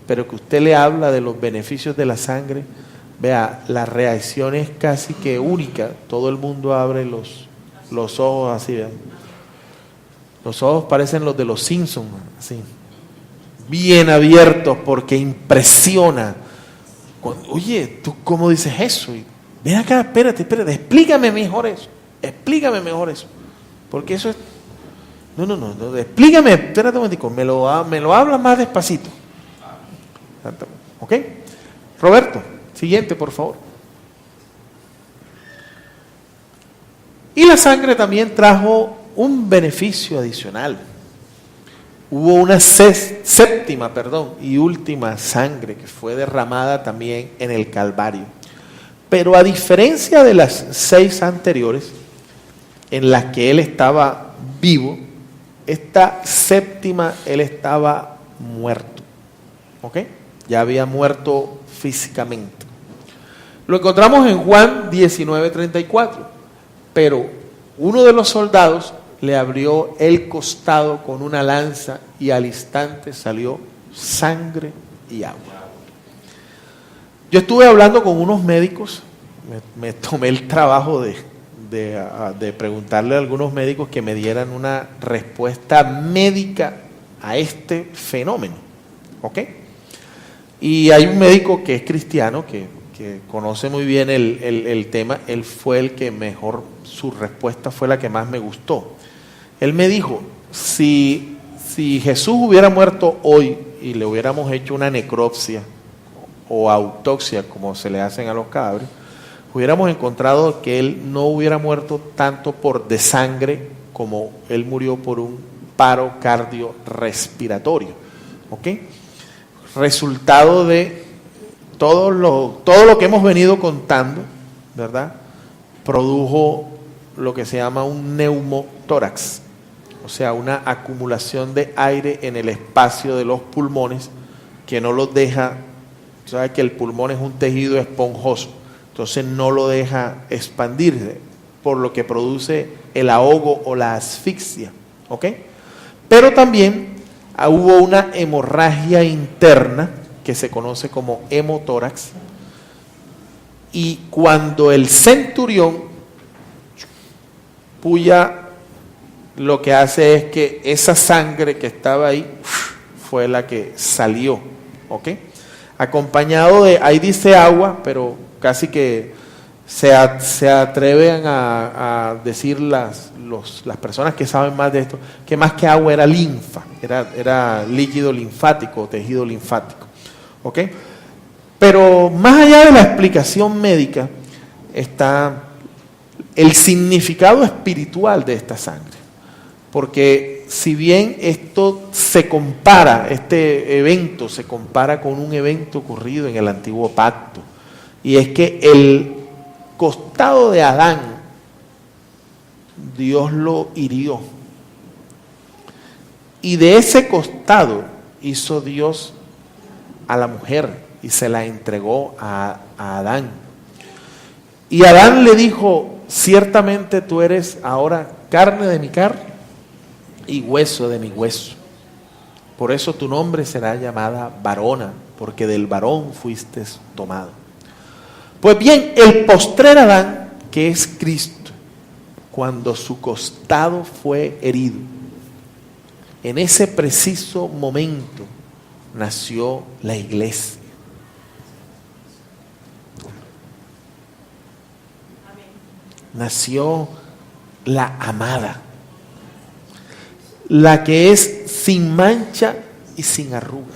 pero que usted le habla de los beneficios de la sangre, vea, la reacción es casi que única. Todo el mundo abre los ojos así, vean. Los ojos parecen los de los Simpsons, así, bien abiertos, porque impresiona. Oye, ¿tú cómo dices eso? Y, ven acá, espérate, explícame mejor eso. Porque eso es... No, explícame, espérate un momentico, me lo habla más despacito. ¿Ok? Roberto, siguiente, por favor. Y la sangre también trajo un beneficio adicional. Hubo una séptima y última sangre que fue derramada también en el Calvario. Pero a diferencia de las 6 anteriores, en las que él estaba vivo, esta séptima él estaba muerto. ¿Ok? Ya había muerto físicamente. Lo encontramos en Juan 19:34. Pero uno de los soldados le abrió el costado con una lanza y al instante salió sangre y agua. Yo estuve hablando con unos médicos, me tomé el trabajo de preguntarle a algunos médicos que me dieran una respuesta médica a este fenómeno, ¿ok? Y hay un médico que es cristiano, que conoce muy bien el tema. Él fue el que mejor, su respuesta fue la que más me gustó. Él me dijo, si Jesús hubiera muerto hoy y le hubiéramos hecho una necropsia o autopsia, como se le hacen a los cadáveres, hubiéramos encontrado que él no hubiera muerto tanto por desangre como él murió por un paro cardiorrespiratorio, ¿ok? Resultado de todo lo que hemos venido contando, ¿verdad? Produjo lo que se llama un neumotórax, o sea, una acumulación de aire en el espacio de los pulmones que no los deja, sabes que el pulmón es un tejido esponjoso, entonces no lo deja expandirse, por lo que produce el ahogo o la asfixia, ¿ok? Pero también hubo una hemorragia interna que se conoce como hemotórax, y cuando el centurión puya, lo que hace es que esa sangre que estaba ahí fue la que salió, ¿ok? Acompañado de, ahí dice agua, pero casi que se atreven a decir las personas que saben más de esto, que más que agua era linfa, era líquido linfático, tejido linfático, ¿ok? Pero más allá de la explicación médica está el significado espiritual de esta sangre, porque si bien esto se compara, este evento se compara con un evento ocurrido en el antiguo pacto, y es que el costado de Adán, Dios lo hirió, y de ese costado hizo Dios a la mujer y se la entregó a Adán. Y Adán le dijo, ciertamente tú eres ahora carne de mi carne y hueso de mi hueso. Por eso tu nombre será llamada varona, porque del varón fuiste tomado. Pues bien, el postrer Adán, que es Cristo, cuando su costado fue herido, en ese preciso momento nació la iglesia. Nació la amada, la que es sin mancha y sin arruga,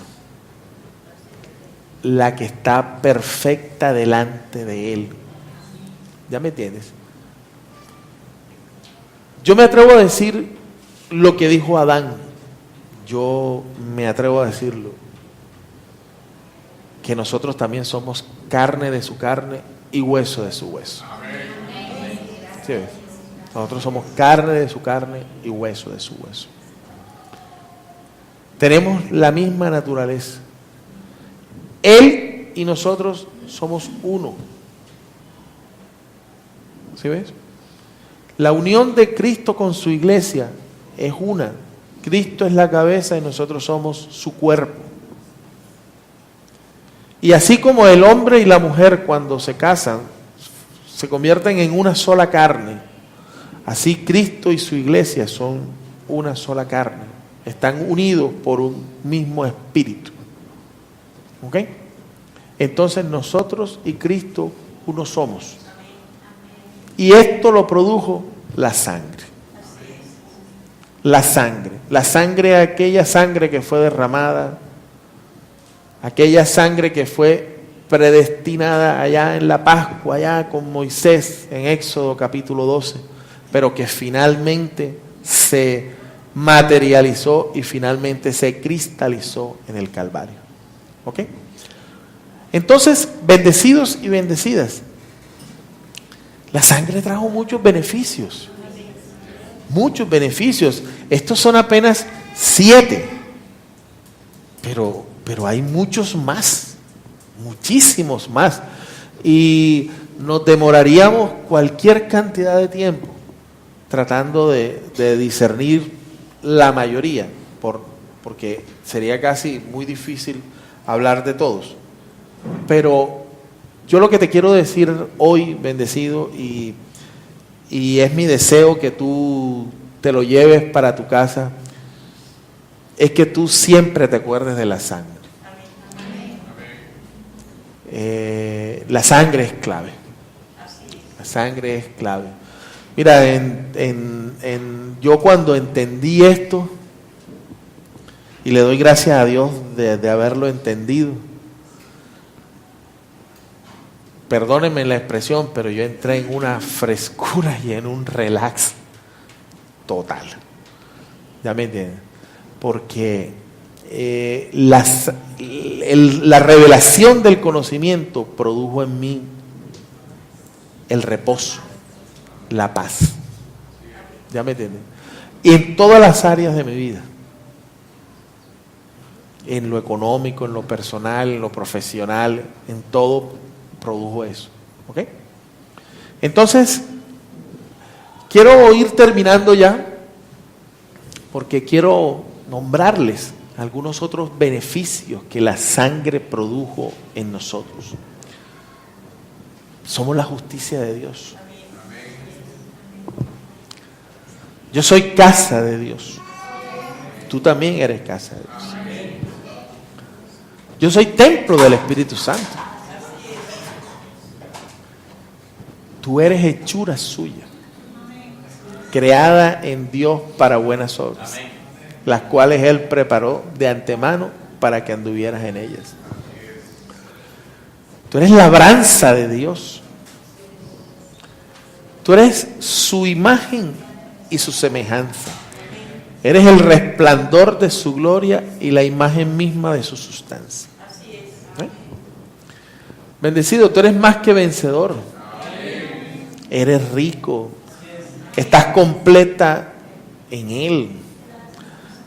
la que está perfecta delante de Él. ¿Ya me entiendes? Yo me atrevo a decir lo que dijo Adán. Yo me atrevo a decirlo, que nosotros también somos carne de su carne y hueso de su hueso. ¿Sí ves? Nosotros somos carne de su carne y hueso de su hueso. Tenemos la misma naturaleza. Él y nosotros somos uno. ¿Sí ves? La unión de Cristo con su iglesia es una. Cristo es la cabeza y nosotros somos su cuerpo. Y así como el hombre y la mujer cuando se casan se convierten en una sola carne, así Cristo y su iglesia son una sola carne. Están unidos por un mismo espíritu. ¿Ok? Entonces nosotros y Cristo uno somos. Y esto lo produjo la sangre. La sangre, aquella sangre que fue derramada, aquella sangre que fue predestinada allá en la Pascua, allá con Moisés en Éxodo capítulo 12, pero que finalmente se materializó y finalmente se cristalizó en el Calvario. ¿Ok? Entonces, bendecidos y bendecidas, la sangre trajo muchos beneficios. Muchos beneficios. Estos son apenas 7. Pero hay muchos más. Muchísimos más. Y nos demoraríamos cualquier cantidad de tiempo tratando de discernir la mayoría, porque sería casi muy difícil hablar de todos. Pero yo lo que te quiero decir hoy, bendecido, y es mi deseo que tú te lo lleves para tu casa, es que tú siempre te acuerdes de la sangre. La sangre es clave. La sangre es clave. Mira, yo cuando entendí esto, y le doy gracias a Dios de haberlo entendido, perdónenme la expresión, pero yo entré en una frescura y en un relax total. ¿Ya me entienden? Porque la revelación del conocimiento produjo en mí el reposo, la paz. ¿Ya me entienden? Y en todas las áreas de mi vida. En lo económico, en lo personal, en lo profesional, en todo produjo eso. ¿Ok? Entonces, quiero ir terminando ya, porque quiero nombrarles algunos otros beneficios que la sangre produjo en nosotros. Somos la justicia de Dios. Yo soy casa de Dios. Tú también eres casa de Dios. Yo soy templo del Espíritu Santo. Tú eres hechura suya, creada en Dios para buenas obras, las cuales Él preparó de antemano para que anduvieras en ellas. Tú eres labranza de Dios. Tú eres su imagen y su semejanza. Eres el resplandor de su gloria y la imagen misma de su sustancia. ¿Eh? Bendecido, tú eres más que vencedor. Eres rico. Estás completa en Él.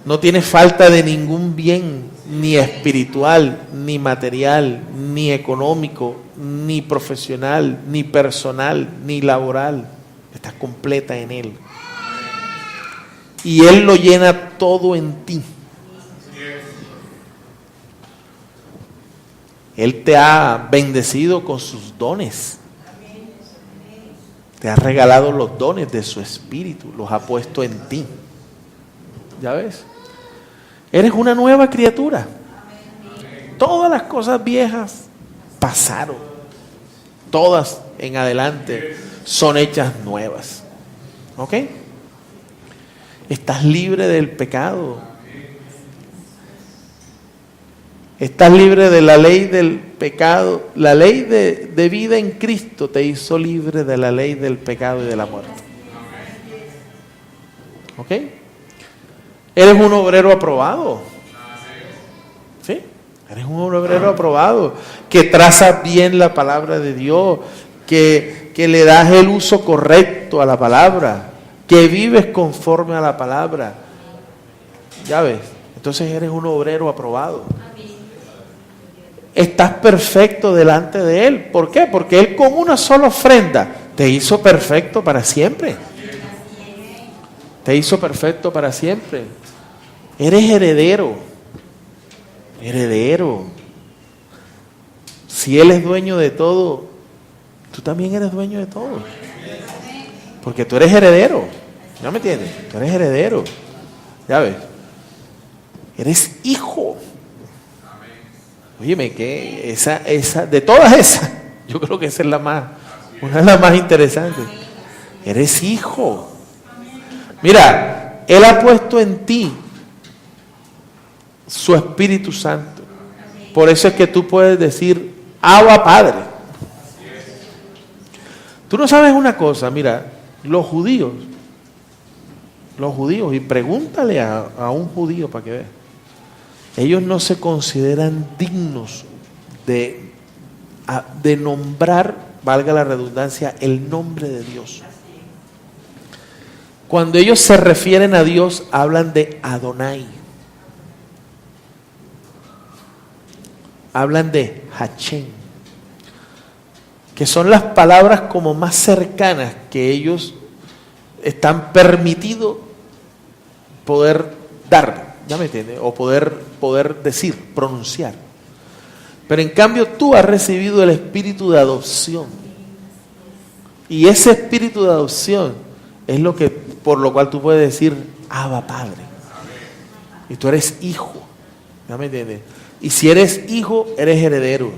No tienes falta de ningún bien, ni espiritual, ni material, ni económico, ni profesional, ni personal, ni laboral. Estás completa en Él. Y Él lo llena todo en ti. Él te ha bendecido con sus dones. Te ha regalado los dones de su espíritu. Los ha puesto en ti. ¿Ya ves? Eres una nueva criatura. Todas las cosas viejas pasaron. Todas en adelante son hechas nuevas. ¿Ok? Estás libre del pecado. Estás libre de la ley del pecado. La ley de vida en Cristo te hizo libre de la ley del pecado y de la muerte. ¿Ok? Eres un obrero aprobado. ¿Sí? Eres un obrero aprobado. Que trazas bien la palabra de Dios. Que le das el uso correcto a la palabra. Que vives conforme a la palabra. Ya ves. Entonces eres un obrero aprobado. Estás perfecto delante de Él. ¿Por qué? Porque Él con una sola ofrenda te hizo perfecto para siempre. Te hizo perfecto para siempre. Eres heredero. Heredero. Si Él es dueño de todo, tú también eres dueño de todo. Porque tú eres heredero. ¿Ya me entiendes? Tú eres heredero. Ya ves. Eres hijo. Óyeme, que esa, de todas esas, yo creo que esa es una de las más interesantes. Eres hijo. Mira, Él ha puesto en ti su Espíritu Santo. Por eso es que tú puedes decir, Abba Padre. Tú no sabes una cosa, mira, los judíos, y pregúntale a un judío para que veas. Ellos no se consideran dignos de nombrar, valga la redundancia, el nombre de Dios. Cuando ellos se refieren a Dios, hablan de Adonai. Hablan de Hachem. que son las palabras como más cercanas que ellos están permitidos poder dar, ¿ya me entiendes? O poder decir, pronunciar. Pero en cambio tú has recibido el espíritu de adopción. Y ese espíritu de adopción es lo que, por lo cual tú puedes decir, Abba Padre. Y tú eres hijo, ¿ya me entiendes? Y si eres hijo, eres heredero.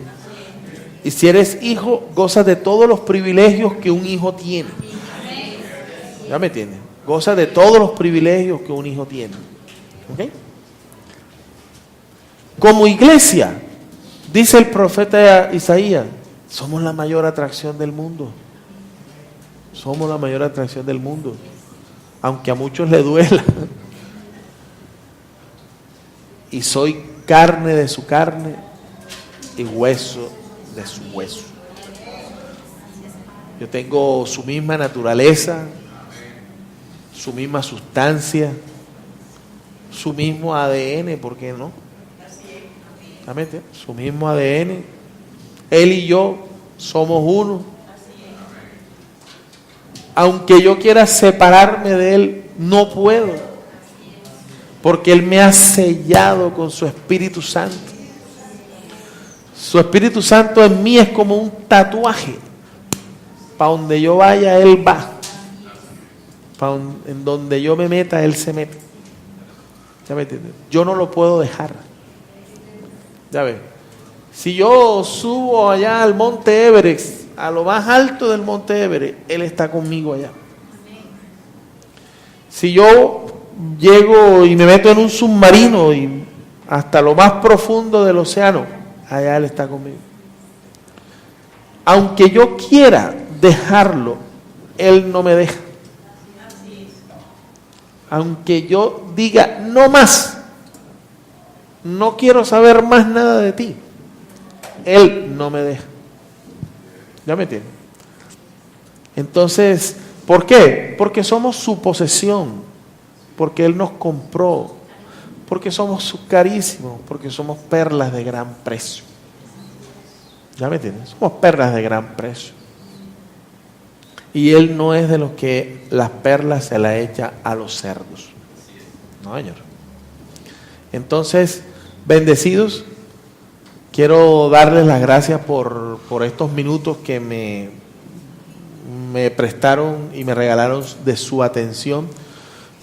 Y si eres hijo, gozas de todos los privilegios que un hijo tiene. ¿Ya me entiendes? Gozas de todos los privilegios que un hijo tiene. ¿Ok? Como iglesia, dice el profeta Isaías, somos la mayor atracción del mundo. Somos la mayor atracción del mundo. Aunque a muchos les duela. Y soy carne de su carne y hueso de su hueso. Yo tengo su misma naturaleza, su misma sustancia, su mismo ADN, ¿por qué no? ¿Realmente? Su mismo ADN. Él y yo somos uno. Aunque yo quiera separarme de Él, no puedo. Porque Él me ha sellado con su Espíritu Santo. Su Espíritu Santo en mí es como un tatuaje. Para donde yo vaya, Él va. En donde yo me meta, Él se mete. ¿Ya me entiendes? Yo no lo puedo dejar. Ya ves. Si yo subo allá al Monte Everest, a lo más alto del Monte Everest, Él está conmigo allá. Si yo llego y me meto en un submarino y hasta lo más profundo del océano, allá Él está conmigo. Aunque yo quiera dejarlo, Él no me deja. Aunque yo diga, no más, no quiero saber más nada de ti, Él no me deja. ¿Ya me entiendes? Entonces, ¿por qué? Porque somos su posesión, porque Él nos compró, porque somos sus carísimos, porque somos perlas de gran precio. ¿Ya me entiendes? Somos perlas de gran precio. Y Él no es de los que las perlas se las echa a los cerdos. No, señor. Entonces, bendecidos, quiero darles las gracias por estos minutos que me prestaron y me regalaron de su atención.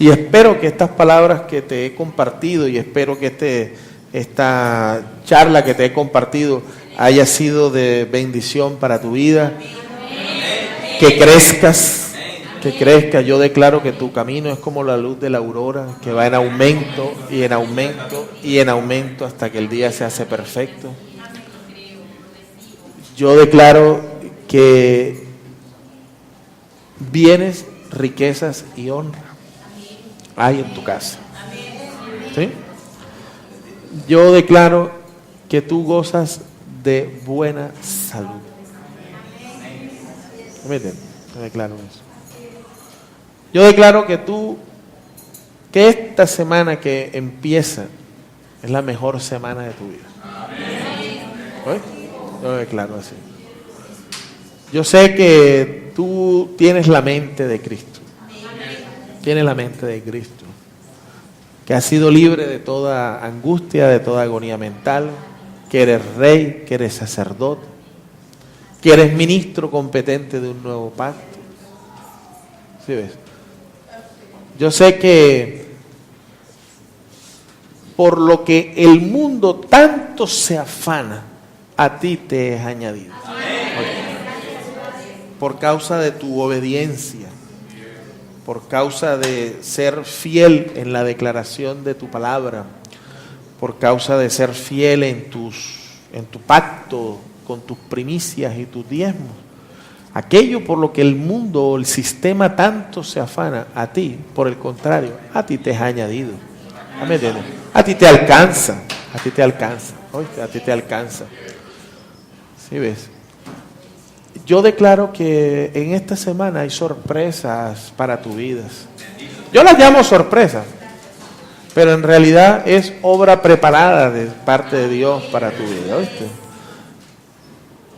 Y espero que estas palabras que te he compartido y espero que esta charla que te he compartido haya sido de bendición para tu vida. Que crezcas. Yo declaro que tu camino es como la luz de la aurora, que va en aumento y en aumento y en aumento hasta que el día se hace perfecto. Yo declaro que bienes, riquezas y honra hay en tu casa. ¿Sí? Yo declaro que tú gozas de buena salud. ¿Me entiendes? Yo declaro eso. Yo declaro que esta semana que empieza es la mejor semana de tu vida. ¿Oye? Yo declaro así. Yo sé que tú tienes la mente de Cristo. Tienes la mente de Cristo. Que has sido libre de toda angustia, de toda agonía mental. Que eres rey, que eres sacerdote. Que eres ministro competente de un nuevo pacto. ¿Sí ves? Yo sé que por lo que el mundo tanto se afana, a ti te es añadido. Por causa de tu obediencia, por causa de ser fiel en la declaración de tu palabra, por causa de ser fiel en tu pacto con tus primicias y tus diezmos. Aquello por lo que el mundo o el sistema tanto se afana, a ti, por el contrario, a ti te es añadido. ¿Me entiendes? A ti te alcanza, a ti te alcanza, ¿oíste? A ti te alcanza. ¿Sí ves? Yo declaro que en esta semana hay sorpresas para tu vida. Yo las llamo sorpresas, pero en realidad es obra preparada de parte de Dios para tu vida, ¿oíste?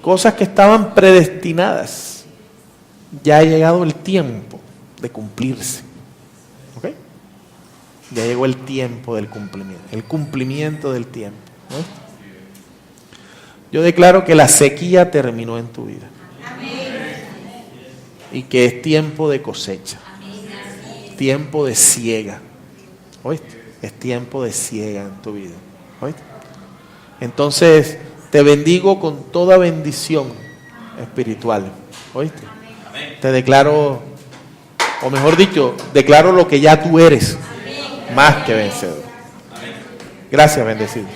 cosas que estaban predestinadas, ya ha llegado el tiempo de cumplirse. ¿Ok? Ya llegó el tiempo del cumplimiento, el cumplimiento del tiempo. ¿No? Yo declaro que la sequía terminó en tu vida. Y que es tiempo de cosecha. Tiempo de siega. ¿Oíste? Es tiempo de siega en tu vida. ¿Oíste? Entonces, te bendigo con toda bendición espiritual. ¿Oíste? Te declaro, o mejor dicho, declaro lo que ya tú eres, más que vencedor. Gracias, bendecido.